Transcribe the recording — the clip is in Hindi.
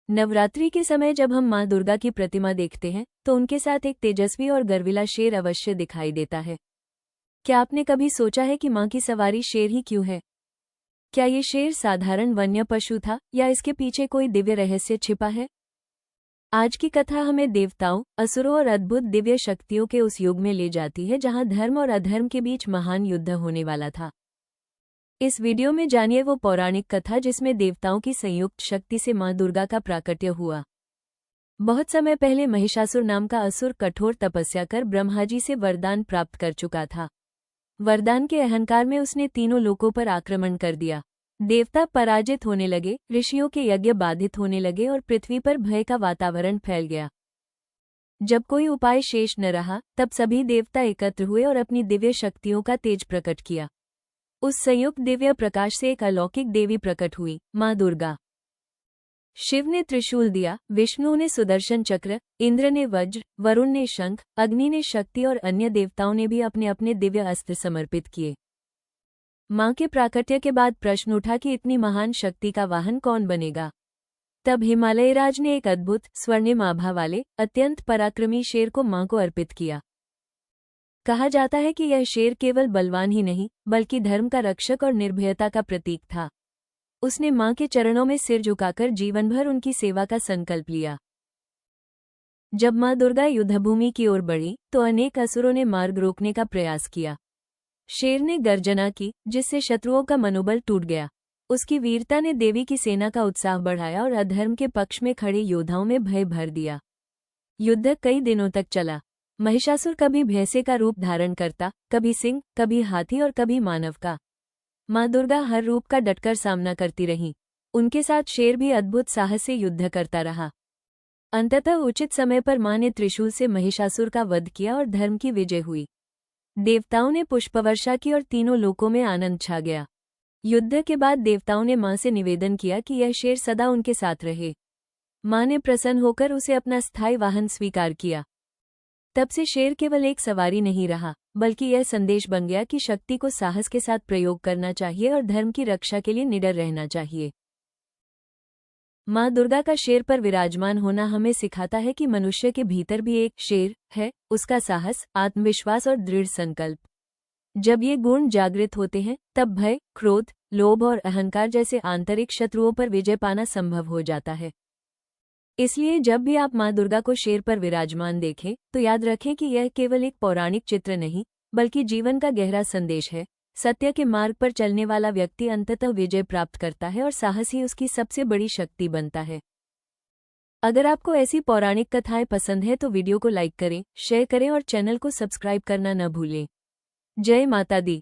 नवरात्रि के समय जब हम माँ दुर्गा की प्रतिमा देखते हैं तो उनके साथ एक तेजस्वी और गर्विला शेर अवश्य दिखाई देता है। क्या आपने कभी सोचा है कि माँ की सवारी शेर ही क्यों है? क्या ये शेर साधारण वन्य पशु था या इसके पीछे कोई दिव्य रहस्य छिपा है? आज की कथा हमें देवताओं, असुरों और अद्भुत दिव्य शक्तियों के उस युग में ले जाती है जहाँ धर्म और अधर्म के बीच महान युद्ध होने वाला था। इस वीडियो में जानिए वो पौराणिक कथा जिसमें देवताओं की संयुक्त शक्ति से माँ दुर्गा का प्राकट्य हुआ। बहुत समय पहले महिषासुर नाम का असुर कठोर तपस्या कर ब्रह्माजी से वरदान प्राप्त कर चुका था। वरदान के अहंकार में उसने तीनों लोकों पर आक्रमण कर दिया। देवता पराजित होने लगे, ऋषियों के यज्ञ बाधित होने लगे और पृथ्वी पर भय का वातावरण फैल गया। जब कोई उपाय शेष न रहा, तब सभी देवता एकत्र हुए और अपनी दिव्य शक्तियों का तेज प्रकट किया। उस संयुक्त दिव्य प्रकाश से एक अलौकिक देवी प्रकट हुई, माँ दुर्गा। शिव ने त्रिशूल दिया, विष्णु ने सुदर्शन चक्र, इंद्र ने वज्र, वरुण ने शंख, अग्नि ने शक्ति और अन्य देवताओं ने भी अपने अपने दिव्य अस्त्र समर्पित किए। माँ के प्राकट्य के बाद प्रश्न उठा कि इतनी महान शक्ति का वाहन कौन बनेगा। तब हिमालयराज ने एक अद्भुत स्वर्णिम आभा वाले अत्यंत पराक्रमी शेर को माँ को अर्पित किया। कहा जाता है कि यह शेर केवल बलवान ही नहीं बल्कि धर्म का रक्षक और निर्भयता का प्रतीक था। उसने माँ के चरणों में सिर झुकाकर जीवन भर उनकी सेवा का संकल्प लिया। जब माँ दुर्गा युद्धभूमि की ओर बढ़ी तो अनेक असुरों ने मार्ग रोकने का प्रयास किया। शेर ने गर्जना की, जिससे शत्रुओं का मनोबल टूट गया। उसकी वीरता ने देवी की सेना का उत्साह बढ़ाया और अधर्म के पक्ष में खड़े योद्धाओं में भय भर दिया। युद्ध कई दिनों तक चला। महिषासुर कभी भैंसे का रूप धारण करता, कभी सिंह, कभी हाथी और कभी मानव का। माँ दुर्गा हर रूप का डटकर सामना करती रहीं। उनके साथ शेर भी अद्भुत साहस से युद्ध करता रहा। अंततः उचित समय पर माँ ने त्रिशूल से महिषासुर का वध किया और धर्म की विजय हुई। देवताओं ने पुष्पवर्षा की और तीनों लोकों में आनंद छा गया। युद्ध के बाद देवताओं ने माँ से निवेदन किया कि यह शेर सदा उनके साथ रहे। माँ ने प्रसन्न होकर उसे अपना स्थायी वाहन स्वीकार किया। तब से शेर केवल एक सवारी नहीं रहा, बल्कि यह संदेश बन गया कि शक्ति को साहस के साथ प्रयोग करना चाहिए और धर्म की रक्षा के लिए निडर रहना चाहिए। माँ दुर्गा का शेर पर विराजमान होना हमें सिखाता है कि मनुष्य के भीतर भी एक शेर है, उसका साहस, आत्मविश्वास और दृढ़ संकल्प। जब ये गुण जागृत होते हैं, तब भय, क्रोध, लोभ और अहंकार जैसे आंतरिक शत्रुओं पर विजय पाना संभव हो जाता है। इसलिए जब भी आप माँ दुर्गा को शेर पर विराजमान देखें तो याद रखें कि यह केवल एक पौराणिक चित्र नहीं बल्कि जीवन का गहरा संदेश है। सत्य के मार्ग पर चलने वाला व्यक्ति अंततः विजय प्राप्त करता है और साहस ही उसकी सबसे बड़ी शक्ति बनता है। अगर आपको ऐसी पौराणिक कथाएं पसंद है तो वीडियो को लाइक करें, शेयर करें और चैनल को सब्सक्राइब करना न भूलें। जय माता दी।